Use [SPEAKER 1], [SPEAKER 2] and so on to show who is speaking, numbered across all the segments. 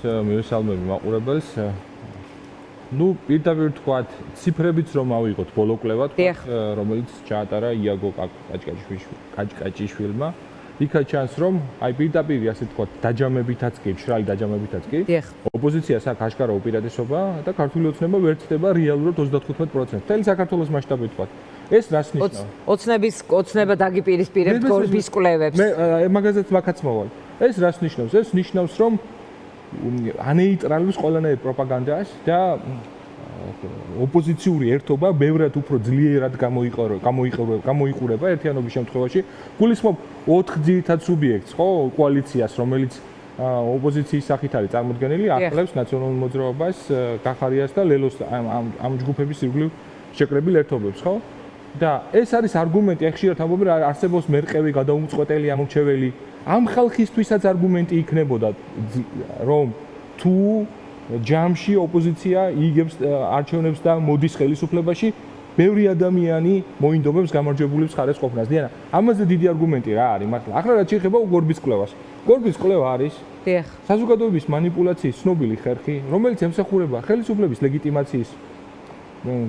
[SPEAKER 1] მივესალმები მაყურებელს. ნუ პირდაპირ ვთქვათ, ციფრებიც რომ ავიღოთ ბოლო კვლევა, რომელიც ჩაატარა იაგო კაჭკაჭიშვილმა. იქა ჩანს რომ აი პირდაპირ ასე ვთქვათ, დაჯამებითაც კი, მშრალი დაჯამებითაც კი, ოპოზიციას აქვს აშკარა უპირატესობა და ქართული ოცნება ვერცდება რეალურად 35%. მთელი საქართველოს მასშტაბით ვთქვათ. ეს რას ნიშნავს?
[SPEAKER 2] ოცნება დაგიპირისპირებთ გორბის კვლევებს.
[SPEAKER 1] მე მაგაზეც მაგაც მოვალ. ეს რას ნიშნავს? ეს ნიშნავს რომ ანეიტრალებს ყველანაირ პროპაგანდას და ოპოზიციური ერთობა ბევრად უფრო ძლიერად გამოიყურება ერთიანობის შემთხვევაში. გულისხმობ 4 ძირითად სუბიექტს, ხო, კოალიციას, რომელიც ოპოზიციის სახით არის წარმოდგენილი, ახლავს ნაციონალურ მოძრაობას, გახარიას და ლელოს ამ ჯგუფების ირგვლივ შეკრებილ ერთობებს, ხო? და ეს არის არგუმენტი, ხშირად ამბობენ, არსებობს მერყევი, გადაუმწყვეტელი ამორჩეველი. ამ ხალხისთვისაც არგუმენტი იქნებოდა, რომ თუ ჯამში ოპოზიცია იგებს არჩევნებს და მოდის ხელისუფლებაში, ბევრი ადამიანი მოინდომებს გამარჯვებულებს ხარეს ყოფნას. დიანა, ამაზე დიდი არგუმენტი რა არის მართლა. ახლა რაც შეეხება გორბის კვლევას. გორბის კვლევა არის საზოგადოების манипуляციის ცნობილი ხერხი, რომელიც ემსახურება ხელისუფლების ლეგიტიმაციის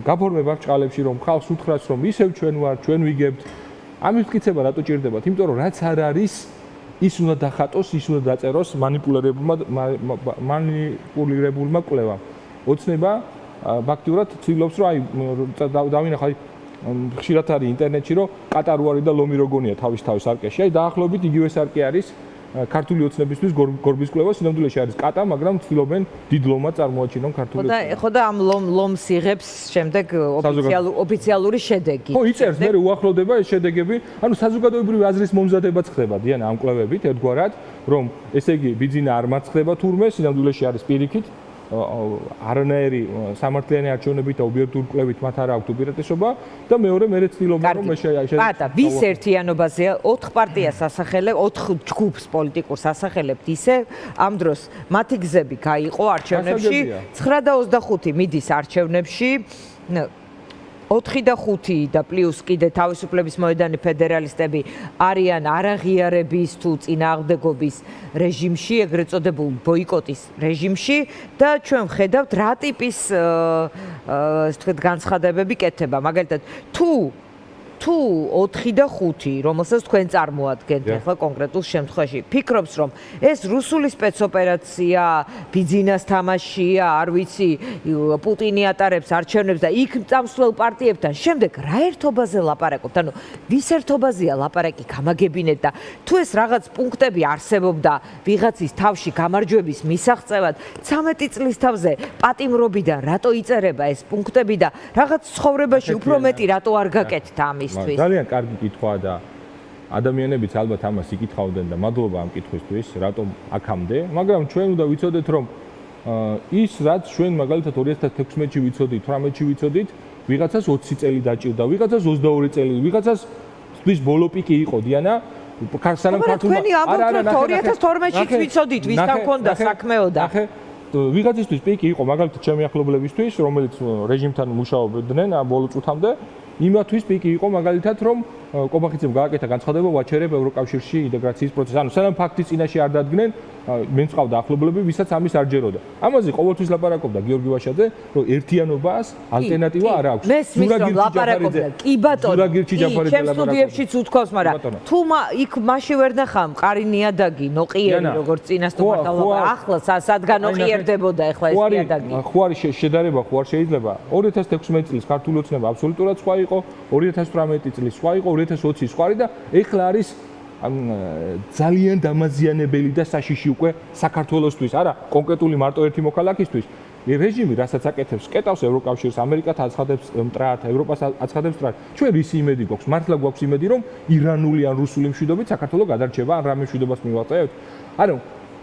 [SPEAKER 1] გაფორმება ბრჭყალებში, რომ ხალხს უთხრას, რომ ისევ ჩვენ ვარ, ჩვენ ვიგებთ. ამის მტკიცება რატო ჭირდებათ? იმიტომ რომ რაც არ არის ის უნდა დახატოს, ის უნდა დაწეროს манипуლირებულმა კვლევამ. ოცნება ფაქტურად ცდილობს, რომ აი დავინახავ, ხშირად არის ინტერნეტში, რომ კატარუარი და ლომი როგონია თავის სარკეში. აი დაახლოებით იგივე სარკე არის ქართული ოცნებისთვის გორბის კვლევა, სინამდვილეში არის კატა, მაგრამ ცდილობენ დიდ ლომად წარმოაჩინონ ქართული ოცნება.
[SPEAKER 2] ხო და ამ ლომს იღებს შემდეგ ოფიციალური შედეგი.
[SPEAKER 1] ხო, იწერს, მე უახლოვდება ეს შედეგები. ანუ საზოგადოებრივი აზრის მომზადებაც ხდება დიანა ამ კვლევებით ერთგვარად, რომ ესე იგი ბიძინა არ მარცხდება თურმე, სინამდვილეში არის პირიქით. არანაირი სამართლიანი არჩევნებით და ობიექტური კვლევით მათ არ აქვთ უპირატესობა და მეორე მე ცდილობენ რომ
[SPEAKER 2] პატა ვის ერთიანობაზეა 4 პარტიას ასახელებ 4 ჯგუფს პოლიტიკურს ასახელებთ ისე ამ დროს მათი გზები გაიყო არჩევნებში 9 და 25 მიდის არჩევნებში 4 და 5 და პლუს კიდე თავისუფლების მოედანი ფედერალისტები არიან არაღიარების თუ წინააღმდეგობის რეჟიმში, ეგრეთ წოდებულ ბოიკოტის რეჟიმში და ჩვენ ვხედავთ რა ტიპის ასე ვთქვათ განცხადებები კეთება. მაგალითად, თუ 4 და 5, რომელსაც თქვენ წარმოადგენთ ახლა კონკრეტულ შემთხვევაში, ფიქრობს რომ ეს რუსული სპეცოპერაცია, ბიძინას თამაშია, არ ვიცი, პუტინი ატარებს არჩევნებს და იქ წამსვლელ პარტიებთან შემდეგ რა ერთობაზე ლაპარაკობთ? ანუ ვის ერთობაზეა ლაპარაკი გამაგებინეთ და თუ ეს რაღაც პუნქტები არსებობდა ვიღაცის თავში გამარჯვების მისაღწევად 13 წლის თავზე პატიმრობიდან რატო იწერება ეს პუნქტები და რაღაც ცხოვრებაში უფრო მეტი რატო არ გაკეთთ ამის?
[SPEAKER 1] ძალიან კარგი კითხვაა და ადამიანებიც ალბათ ამას იკითხავდნენ და მადლობა ამ კითხვისთვის, რატომ აქამდე, მაგრამ ჩვენ უნდა ვიცოდეთ, რომ ის რაც ჩვენ მაგალითად 2016-ში ვიცოდით, 18-ში ვიცოდით, ვიღაცას 20 წელი დაჭირდა, ვიღაცას 22 წელი, ვიღაცას თვის ბოლო პიკი იყო დიანა, სანამ ქართულმა
[SPEAKER 2] არა 2012-ში ვიცოდით, ვისთან ჰქონდა საქმეო და
[SPEAKER 1] ვიღაცისთვის პიკი იყო მაგალითად ჩემი ახლობლებისთვის, რომელიც რეჟიმთან მუშაობდნენ ბოლო წუთამდე იმათვის პიკი იყო მაგალითად რომ კობახიძემ გააკეთა განცხადება ვაჩერებ ევროკავშირში ინტეგრაციის პროცესს. ანუ სანამ ფაქტის წინაშე არ დადგნენ, მე მწყავდა ახლობლები, ვისაც ამის არ ჯეროდა. ამაზე ყოველთვის ლაპარაკობდა გიორგი ვაშაძე, რომ ერთიანობას ალტერნატივა არ აქვს.
[SPEAKER 2] ზურაგირ ლაპარაკობდა. კი ბატონო. ჩემ სტუდიებშიც უთქვას, მაგრამ თუ იქ მაშინ ვერ ნახა მყარი ნიადაგი, ნოყიერი როგორც წინასწარ ახლა სადგან ნოყიერდებოდა ახლა ეს ნიადაგი.
[SPEAKER 1] ხო არის შედარება, ხო არ შეიძლება. 2016 წლის ქართული ოცნება აბსოლუტურად სხვა იყო, 2018 წლის სხვა იყო, 2020 სხვა და ეხლა არის ძალიან დამაზიანებელი და საშიში უკვე საქართველოსთვის, არა, კონკრეტული მარტო ერთი მოქალაქისთვის. რეჟიმი რასაც აკეთებს, კეტავს ევროკავშირს, ამერიკას აცხადებს მტრად, ევროპას აცხადებს მტრად. ჩვენ ისი იმედი გვაქვს? მართლა გვაქვს იმედი, რომ ირანული ან რუსული მშვიდობით საქართველო გადარჩება, ან რამე მშვიდობას მივაწევთ? ანუ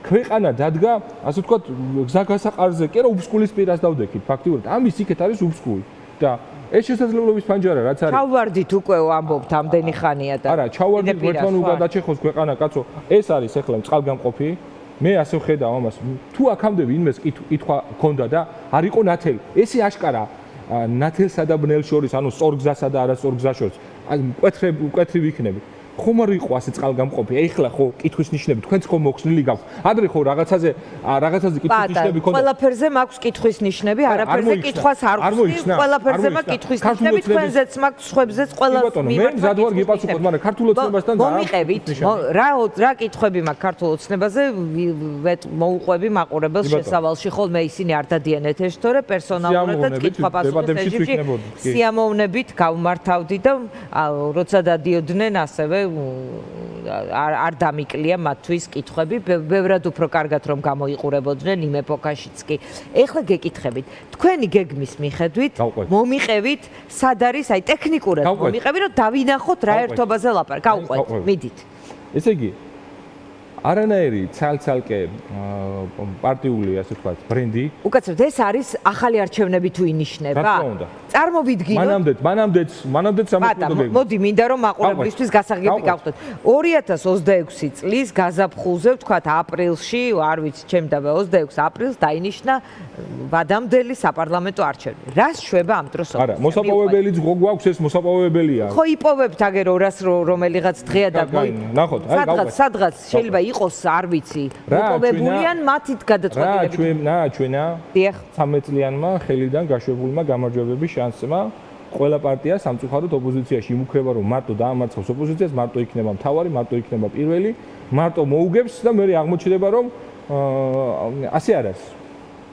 [SPEAKER 1] ქვეყანა დადგა, ასე ვთქვათ, გზაგასაყარზე, კი რა უბსკულის პირას დავდექით, ფაქტიურად. ამის იქეთ არის უბსკული და ეს შესაძლებლობის პანჯარა რაც არის.
[SPEAKER 2] ჩავვარდით უკვე ამბობთ ამდენი ხანია და
[SPEAKER 1] არა, ჩავვარდით ერთმან უნდა დაჩეხოს ქვეყანა, კაცო. ეს არის ახლა წყალგამყოფი. მე ასე ვხედავ ამას. თუ აქამდე ვინმეს კითხვა ჰქონდა და არ იყო ნათელი. ესე აშკარა ნათელსა და ბნელს შორის, ანუ სწორგზასა და არასწორგზას შორის. მკვეთრი ვიქნები. ხომ არ იყო ასე წყალგამყოფი. ეხლა ხო კითხვის ნიშნები თქვენც ხო მოხსნილი გაქვთ. ადრე ხო რაღაცაზე კითხვის ნიშნები ქონდა.
[SPEAKER 2] ყველაფერზე მაქვს კითხვის ნიშნები, არაფერზე კითხვას არ ვხსნი. ყველაფერზე მაქვს კითხვის ნიშნები, თქვენზეც მაქვს, სხვებზეც ყველას
[SPEAKER 1] მიმართ. მე მზად ვარ გიპასუხოთ, მაგრამ ქართულ ოცნებასთან
[SPEAKER 2] მომიყევით. რა კითხვები მაქვს ქართულ ოცნებაზე, მოუყვები მაყურებელს შესავალში, ხოლმე ისინი არ დადიან ეთერში, თორე პერსონალურად და კითხვა-პასუხის რეჟიმში სიამოვნებით გავმართავდი და როცა დადიოდნენ ასევე არ დამიკლია მათთვის კითხვები, ბევრად უფრო კარგად რომ გამოიყურებოდნენ იმ ეპოქაშიც კი. ეხლა გეკითხებით, თქვენი გეგმის მიხედვით მომიყევით, სად არის, აი ტექნიკურად მომიყევით, რომ დავინახოთ რა ერთობაზე ლაპარაკ. გავყვეთ, მიდით.
[SPEAKER 1] ესე იგი არანაირი ცალ-ცალკე პარტიული, ასე ვთქვათ, ბრენდი.
[SPEAKER 2] უკაცრავად ეს არის ახალი არჩევნები თუ ინიშნება? წარმოვიდგინოთ.
[SPEAKER 1] მანამდეც სამწუხაროდ.
[SPEAKER 2] მოდი, მინდა რომ მაყურებლისთვის გასაღები გავხდეთ. 2026 წლის გაზაფხულზე, ვთქვათ, აპრილში, არ ვიცი, ჩემდაბა 26 ապრილს დაინიშნა ვადამდელი საპარლამენტო არჩევნები. რას შვება ამ დროს?
[SPEAKER 1] არა, მოსაპოვებელიც გვაქვს, ეს მოსაპოვებელია.
[SPEAKER 2] ხო იპოვებთ აგერ 200 რომელიღაც დღეა და
[SPEAKER 1] ნახოთ, აი გავყვეთ.
[SPEAKER 2] სადღაც შეიძლება იყოს, არ ვიცი, მოპოვებულიან მათით გადაწყვეტილებით.
[SPEAKER 1] ჩვენა 13 წლიანმა ხელიდან გაშვებულმა გამარჯვებების შანსმა ყველა პარტია სამწუხაროდ ოპოზიციაში იმუქრება, რომ მარტო დაამარცხოს ოპოზიციას, მარტო იქნება მთავარი, მარტო იქნება პირველი, მარტო მოუგებს და მე აღმოჩნდება, რომ ასე არ არის.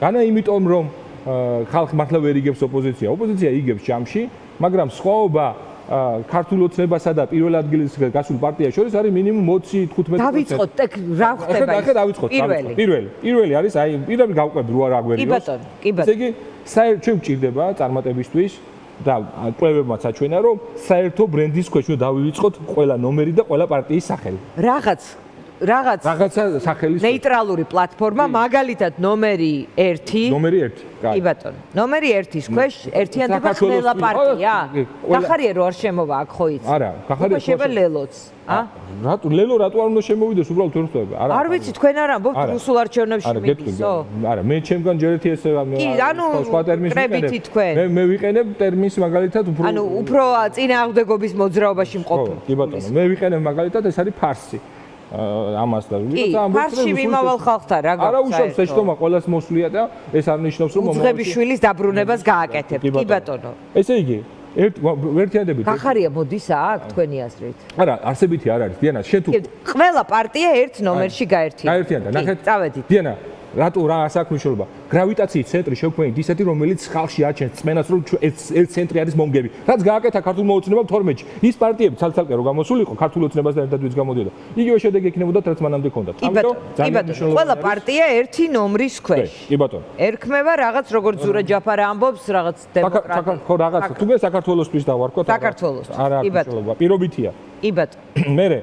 [SPEAKER 1] განა იმიტომ, რომ ხალხი მართლა ვერ იგებს ოპოზიცია. ოპოზიცია იგებს ჯამში, მაგრამ სხვაობა ქართულ ოცნებასა და პირველ ადგილს გასულ პარტიას შორის არის მინიმუმ 20-15%.
[SPEAKER 2] დავიწყოთ, რა ხდება?
[SPEAKER 1] ახლა დავიწყოთ. პირველი არის, აი, პირველი გავყვები რო არ აგვერიოს.
[SPEAKER 2] კი ბატონო, კი ბატონო.
[SPEAKER 1] ესე იგი, ჩვენ გვჭირდება წარმატებისთვის და კვლევებმაც აჩვენა, რომ საერთო ბრენდის ქვეშ დავივიწყოთ ყველა ნომერი და ყველა პარტიის სახელი. რაღაცა სახელის
[SPEAKER 2] ნეიტრალური პლატფორმა, მაგალითად ნომერი 1.
[SPEAKER 1] ნომერი 1.
[SPEAKER 2] კი ბატონო. ნომერი 1-ის ქვეშ ერთიანდება ყველა პარტია. გახარია რო არ შემოვა აქ ხო იცი?
[SPEAKER 1] არა, გახარია
[SPEAKER 2] შეიძლება ლელოც.
[SPEAKER 1] ლელო რატო არ უნდა შემოვიდეს უბრალოდ ვერ ხვდება?
[SPEAKER 2] არ ვიცი, თქვენ არ ამბობთ რუსულ არჩევნებში მიდისო?
[SPEAKER 1] არა, მე ჩემგან ჯერ ერთი ესე სხვა ტერმინს ვიყენებ. მე ვიყენებ ტერმინს მაგალითად უფრო
[SPEAKER 2] ანუ უფრო წინააღმდეგობის მოძრაობაში მყოფ.
[SPEAKER 1] კი ბატონო, მე ვიყენებ მაგალითად ეს არის ფარსი. ამას და
[SPEAKER 2] ვიღაცა ამბობს ფარსში მიმავალ ხალხთან რა გაქვს?
[SPEAKER 1] არა უშავს ეშტომა ყოველას მოსვლია და ეს არ ნიშნავს რომ
[SPEAKER 2] უძღებიშვილის დაბრუნებას გააკეთებ. კი ბატონო.
[SPEAKER 1] ესე იგი ერთიანდებით
[SPEAKER 2] გახარია მოდის აქ თქვენი აზრით?
[SPEAKER 1] არა, არსებითი არ არის. დიანა, შენ თუ
[SPEAKER 2] ყველა პარტია ერთ ნომერში
[SPEAKER 1] გაერთიანდა. ნახეთ,
[SPEAKER 2] წავედით.
[SPEAKER 1] დიანა, რატო რა აქვს მნიშვნელობა? გრავიტაციის ცენტრი შევქმნით ისეთი, რომელიც ხალხში აჩენს წმენას, რომ ეს ცენტრი არის მონგები. რაც გააკეთა ქართულმა ოცნებამ 12-ში. ის პარტიები ცალ-ცალკე რო გამოსულიყო, ქართულ ოცნებასთან ერთად ვიც გამოდიოდა. იგივე შედეგი ექნებოდა, რაც მანამდე ჰქონდა.
[SPEAKER 2] კი ბატონო, ყველა პარტია ერთი ნომრის ქვეშ.
[SPEAKER 1] კი ბატონო.
[SPEAKER 2] ერქმევა რაღაც როგორც ზურა ჯაფარა ამბობს, რაღაც დემოკრატია.
[SPEAKER 1] ხო, რაღაც. თუნდაც საქართველოსთვის დავარქვა.
[SPEAKER 2] საქართველოს.
[SPEAKER 1] კი ბატონო. პირობითია.
[SPEAKER 2] კი ბატონო.
[SPEAKER 1] მერე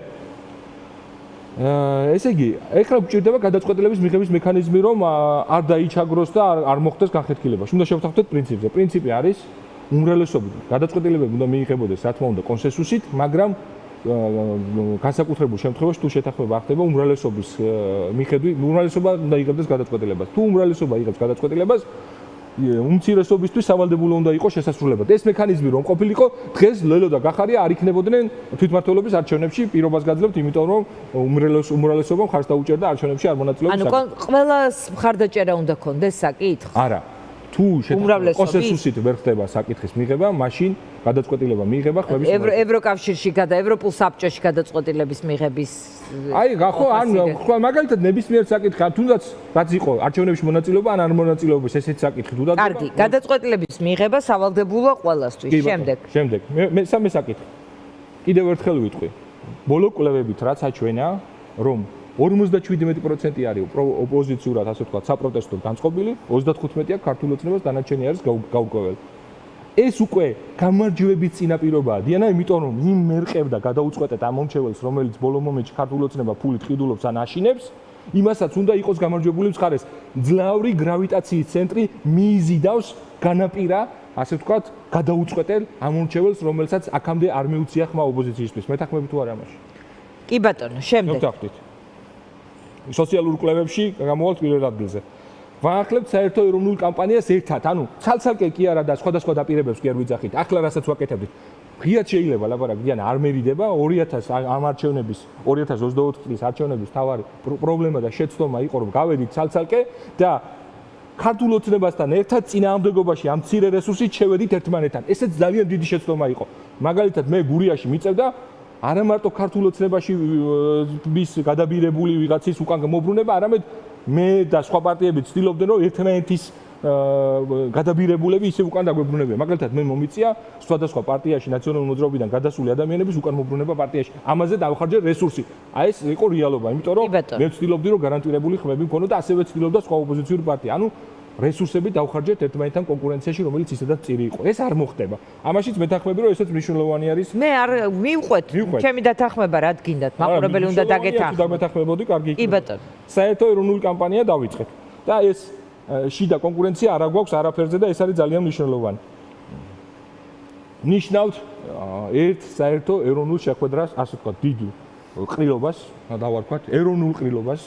[SPEAKER 1] ესე იგი, ეხლა გვჭირდება გადაწყვეტილების მიღების მექანიზმი, რომ არ დაიჩაგროს და არ მოხდეს განხეთქილება. უნდა შევთანხმდეთ პრინციპზე. პრინციპი არის უმრავლესობით. გადაწყვეტილებები უნდა მიიღებოდეს, რა თქმა უნდა, კონსენსუსით, მაგრამ განსაკუთრებულ შემთხვევაში თუ შეთანხმება ხდება უმრავლესობის მიხედვით, უმრავლესობა უნდა იღებდეს გადაწყვეტილებას. თუ უმრავლესობა იღებს გადაწყვეტილებას, უმცირესობისთვის სავალდებულო უნდა იყოს შესასრულებლად. ეს მექანიზმი რომ ყოფილიყო, დღეს ლელო და გახარია არ იქნებოდნენ თვითმმართველობის არჩევნებში პირობას გაძლევთ, იმიტომ რომ უმრავლესობა მხარს დაუჭერდა არჩევნებში არ მონაწილეობის.
[SPEAKER 2] ანუ ყველას მხარდაჭერა უნდა ქონდეს საკითხს?
[SPEAKER 1] არა. თუ კონსენსუსით ვერ ხდება საკითხის მიღება, მაშინ გადაწყვეტილება მიიღება ხმების
[SPEAKER 2] ევროკავშირში და ევროპულ საბჭოში გადაწყვეტილების მიღების
[SPEAKER 1] აი ხო ან მაგალითად ნებისმიერ საკითხი თუნდაც რაც იყო არჩევნებში მონაწილეობა ან არ მონაწილეობის ესეც საკითხი თუ და
[SPEAKER 2] კარგი გადაწყვეტილების მიღება სავალდებულოა ყველასთვის.
[SPEAKER 1] შემდეგ მე სამე საკითხი კიდევ ერთხელ ვიტყვი ბოლო კვლევებით რაც აჩვენა რომ 57% არის ოპოზიციურად, ასე ვთქვათ, საპროტესტო განწყობილი, 35%-ია ქართულ ოცნებას, დანარჩენი არის გაურკვეველი. ეს უკვე გამარჯვების წინაპირობაა. დიანა, იმიტომ რომ იმ მერყევდა გადაუწყვეტეთ ამ მომჩეველს, რომელიც ბოლო მომენტში ქართულ ოცნება ფულით ყიდულობს ან აშინებს, იმასაც უნდა იყოს გამარჯვებული მხარეს. ძლავრი გრავიტაციის ცენტრი მიიზიდავს განაპირა, ასე ვთქვათ, გადაუწყვეტელ ამ მომჩეველს, რომელსაც აქამდე არ მეუცია ხმა ოპოზიციისთვის. მეთანხმები თუ არა ამაში?
[SPEAKER 2] კი ბატონო, შემდეგ.
[SPEAKER 1] სოციალურ კვლევებში გამოვალთ პირველ ადგილზე. ვაახლებთ საერთო ეროვნულ კამპანიას ერთად, ანუ ცალ-ცალკე კი არა და სხვადასხვა დაპირებებს კი არ ვიძახით. ახლა რასაც ვაკეთებდით. ღიად შეიძლება ლაპარაკი არ მერიდება 2000 ამ არჩევნების 2024 წლის არჩევნების თავარი პრობლემა და შეცდომა იყო რომ გავედით ცალ-ცალკე და ქართულ ოცნებასთან ერთად წინააღმდეგობაში ამ მცირე რესურსით შევედით ერთმანეთთან. ესეც ძალიან დიდი შეცდომა იყო. მაგალითად მე გურიაში მიწევდა არა მარტო ქართულ ოცნებაში ის გადაბირებული ვიღაცის უკან მოbrunება, არამედ მე და სხვა პარტიები ცდილობდნენ რომ ერთმანეთის გადაბირებულები ისე უკან დაგვებრუნებიან. მაგალითად მე მომიწია სხვადასხვა პარტიაში ნაციონალურ მოძრაობიდან გადასული ადამიანების უკან მოbrunება პარტიაში. ამაზე დავხარჯე რესურსი. აი ეს იყო რეალობა, იმიტომ რომ მე ვცდილობდი რომ გარანტირებული ხმები მქონოდა და ასევე ვცდილობდა სხვა ოპოზიციური პარტია. ანუ რესურსები დავხარჯეთ ერთმანეთთან კონკურენციაში, რომელიც ისედაც წირი იყო. ეს არ მოხდება. ამაშიც მეთანხმები რომ ესეც მნიშვნელოვანი არის.
[SPEAKER 2] მე არ მივყვეთ, ჩემი დათანხმება რა გინდათ, მაყურებელი უნდა დაგეთანხმო.
[SPEAKER 1] თუ დამეთანხმებოდი, კარგი იქნება.
[SPEAKER 2] კი ბატონო.
[SPEAKER 1] საერთო ეროვნული კამპანია დავიწყეთ. და ეს შიდა კონკურენცია არ გვაქვს არაფერზე და ეს არის ძალიან მნიშვნელოვანი. ნიშნავთ ერთ საერთო ეროვნულ შეხვედრას, ასე ვთქვათ, დიდ ყრილობას, დავარქვათ, ეროვნულ ყრილობას,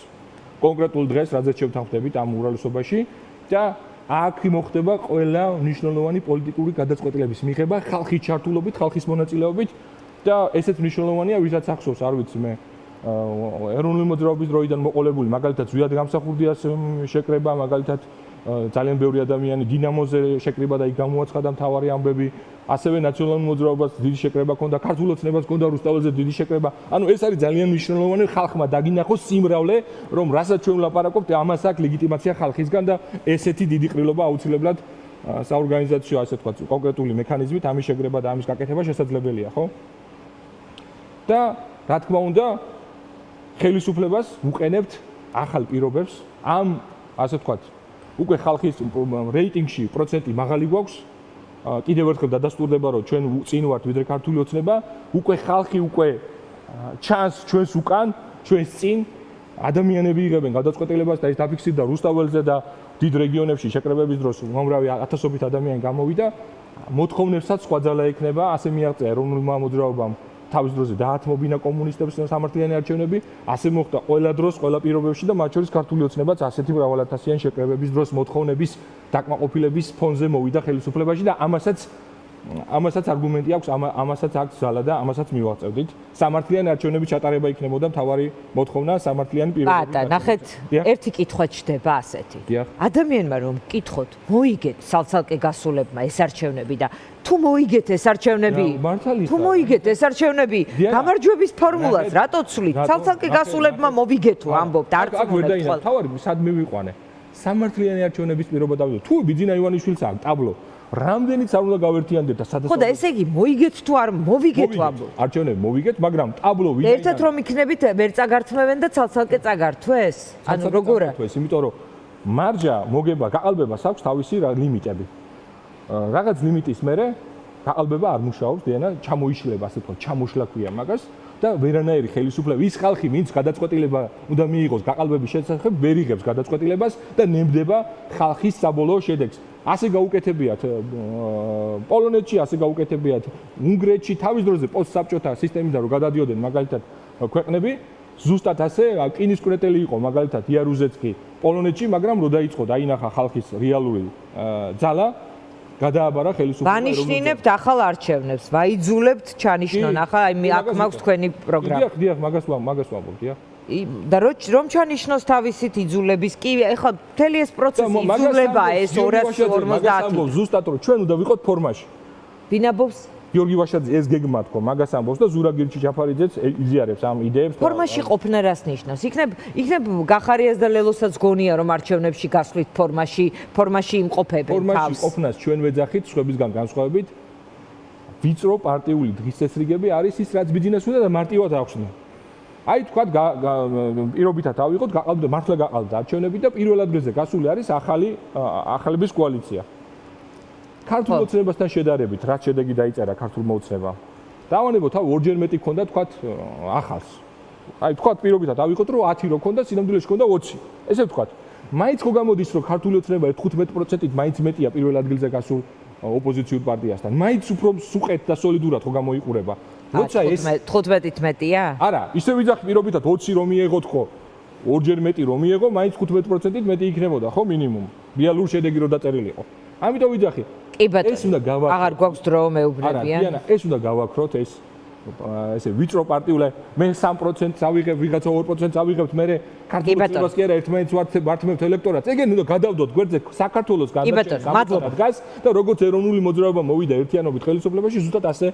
[SPEAKER 1] კონკრეტულ დღეს, რადგან შევთანხმდებით ამ ურალოსობაში და აქ მოხდება ყველა მნიშვნელოვანი პოლიტიკური გადაწყვეტილების მიღება ხალხის ჩართულობით, ხალხის მონაწილეობით და ესეც მნიშვნელოვანია, ვისაც ახსოვს, არ ვიცი მე ეროვნული მოძრაობის დროიდან მოყოლებული, მაგალითად ზვიად გამსახურდიას შეკრება, მაგალითად ძალიან ბევრი ადამიანი დინამოზე შეკრება და იქ გამოაცხადა მთავარი ამბები, ასევე ნაციონალურ მოძრაობას დიდი შეკრება ჰქონდა, ქართულ ოცნებას ჰქონდა რუსთაველზე დიდი შეკრება. ანუ ეს არის ძალიან მნიშვნელოვანი ხალხმა დაგინახოს სიმრავლე, რომ რასაც ჩვენ ვლაპარაკობთ, ამას აქვს ლეგიტიმაცია ხალხისგან და ესეთი დიდი ყრილობა აუცილებლად საორგანიზაციო, ასე ვთქვათ, კონკრეტული მექანიზმით ამის შეკრება და ამის გაკეთება შესაძლებელია, ხო? და რა თქმა უნდა, ხელისუფლებას უყენებთ ახალ პირობებს ამ, ასე ვთქვათ, უკვე ხალხის რეიტინგში პროცენტი მაღალი გვაქვს. კიდევ ერთხელ დადასტურდება, რომ ჩვენ წინ ვართ ვიდრე ქართული ოცნება, უკვე ხალხი უკვე ჩანს ჩვენს უკან, ჩვენს წინ ადამიანები იღებენ გადაწყვეტილებას და ეს დაფიქსირდა რუსთაველზე და დიდ რეგიონებში შეკრებების დროს უამრავი ათასობით ადამიანი გამოვიდა. მოთხოვნებსაც სხვა ძალა ექნება, ასე მიაღწია ეროვნულმა მოძრაობამ თავის დროზე დაათმობინა კომუნისტებს სამართლიანი არჩევნები, ასე მოხდა ყველა დროს, ყველა პირობებში და მათ შორის ქართული ოცნებაც ასეთი მრავალათასიანი შეკრებების დროს მოთხოვნების დაკმაყოფილების ფონზე მოვიდა ხელისუფლებაში და ამასაც არგუმენტი აქვს, ამასაც აქვს ძალა და ამასაც მივაღწევდით. სამართლიანი არჩევნების ჩატარება იქნებოდა მთავარი მოთხოვნა სამართლიანი პირობებით.
[SPEAKER 2] ბატა, ნახეთ, ერთი კითხვა ჩდება ასეთი. ადამიანმა რომ კითხოთ, მოიგეთ სალსალკე გასულებმა ეს არჩევნები და თუ მოიგეთ ეს არჩევნები, თუ მოიგეთ ეს არჩევნები, გამარჯვების ფორმულას რატო ცვლით? სალსალკე გასულებმა მოვიგეთო ამბობთ, არც მომეწყვეტ.
[SPEAKER 1] თავარი სად მივიყვანე? სამართლიანი არჩევნების პირობა დავიდო. თუ ბიძინა ივანიშვილს აქვს ტაბლო, რამდენიც არ უნდა გავერთიანდეთ და სადაც
[SPEAKER 2] ხო და ესე იგი მოიგეთ თუ არ მოვიგეთო ამბობ.
[SPEAKER 1] არჩევნები მოვიგეთ, მაგრამ ტაბლო ვინ
[SPEAKER 2] ერთად რომ იქნებით ვერ წაგართმევენ და ცალ-ცალკე წაგართვეს? ანუ როგორა?
[SPEAKER 1] იმიტომ რომ მარჯა მოგება, გაყალბებას აქვს თავისი ლიმიტები. რაღაც ლიმიტის მერე გაყალბება არ მუშაობს, დენა ჩამოიშლება, ასე ვთქვათ, ჩამოშლა ქვია მაგას და ვერანაირი ხელისუფლება, ის ხალხი, ვინც გადაწყვეტილება უნდა მიიღოს გაყალბების შესახებ, ვერ იღებს გადაწყვეტილებას და ნემდება ხალხის საბოლოო შედეგს. ასე გაუკეთებიათ პოლონეთში, ასე გაუკეთებიათ უნგრეთში, თავის დროზე პოსტსაბჭოთა სისტემიდან რომ გადადიოდნენ მაგალითად ქვეყნები, ზუსტად ასე კინისკრეტელი იყო მაგალითად იარუზეცკი პოლონეთში, მაგრამ რო დაიწყო დაინახა ხალხის რეალური ძალა, გადააბარა ხელისუფლება.
[SPEAKER 2] ვანიშნინებთ ახალ არჩევნებს, ვაიძულებთ ჩანიშნონ ახლა აქ მაქვს თქვენი პროგრამა.
[SPEAKER 1] დიახ, მაგას ვამბობ, დიახ.
[SPEAKER 2] და რომ ჩანიშნოს თავისით იძულების კი ეხლა მთელი ეს პროცესი იძულება ეს 250
[SPEAKER 1] ზუსტად რომ ჩვენ უნდა ვიყოთ ფორმაში.
[SPEAKER 2] ბინაბობს
[SPEAKER 1] გიორგი ვაშაძე ეს გეგმა თქო, მაგას ამბობს და ზურაგირჩი ჯაფარიძეც იზიარებს ამ იდეებს.
[SPEAKER 2] ფორმაში ყოფნა რას ნიშნავს? იქნებ გახარიას და ლელოსაც გონია რომ არჩევნებში გასვლით ფორმაში იმყოფებენ თავს.
[SPEAKER 1] ფორმაში ყოფნას ჩვენ ვეძახით სხვებისგან განსხვავებით. ვიწრო პარტიული დღის წესრიგები არის ის რაც ბიძინას უნდა და მარტივად ახსნა. აი თქვათ პირობითად ავიღოთ, მართლა გაყალბდა არჩევნები და პირველ ადგილზე გასული არის ახალების კოალიცია. ქართულ ოცნებასთან შედარებით, რაც შედეგი დაიწერა ქართულმა ოცნებამ. დავანებოთ, ორჯერ მეტი ქონდა თქვათ ახალს. აი თქვათ პირობითად ავიღოთ, რომ 10 რო ქონდა, სინამდვილეში ქონდა 20. ესე ვთქვათ. მაინც ხო გამოდის, რომ ქართული ოცნება 15%-ით მაინც მეტია პირველ ადგილზე გასულ ოპოზიციურ პარტიასთან. მაინც უფრო სუყეთ და სოლიდურად ხო გამოიყურება.
[SPEAKER 2] როცა ეს 15-ით მეტია?
[SPEAKER 1] არა, ისე ვიძახ პირობითად 20 რომ მიიღოთ ხო, ორჯერ მეტი რომ მიიღო, მაინც 15%-ით მეტი იქნებოდა ხო მინიმუმ. რეალური შედეგი რო დაწერილიყო. ამიტომ ვიძახი,
[SPEAKER 2] კი ბატონო.
[SPEAKER 1] ეს უნდა გავაკროთ.
[SPEAKER 2] აღარ გვაქვს დრო
[SPEAKER 1] არა,
[SPEAKER 2] მეუბნებიან.
[SPEAKER 1] დიანა, ეს უნდა გავაკროთ ეს ესე ვიწრო პარტიული მე 3% ავიღებ, ვიღაცა 2% ავიღებთ, მე ქართულობას კი არა ერთმანეთს ვართმევთ ელექტორატს. ეგენ უნდა გადავდოთ გვერდზე საქართველოს გადაჭრა დგას და როგორც ეროვნული მოძრაობა მოვიდა ერთიანობით ხელისუფლებაში, ზუსტად ასე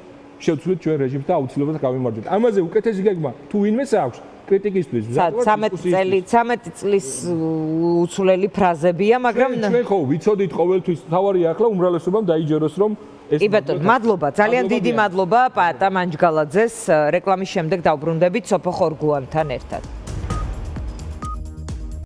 [SPEAKER 1] შევცვლით ჩვენ რეჟიმს და აუცილებლად გავიმარჯვებთ. ამაზე უკეთესი გეგმა თუ ვინმეს აქვს კრიტიკისთვის.
[SPEAKER 2] 13 წლის უცვლელი ფრაზებია, მაგრამ
[SPEAKER 1] ჩვენ ხო ვიცოდით ყოველთვის თავარია ახლა უმრავლესობამ დაიჯეროს რომ
[SPEAKER 2] კი ბატონო, მადლობა, ძალიან დიდი მადლობა პაატა მანჯგალაძეს. რეკლამის შემდეგ დავბრუნდებით სოფო ხორგუანთან ერთად.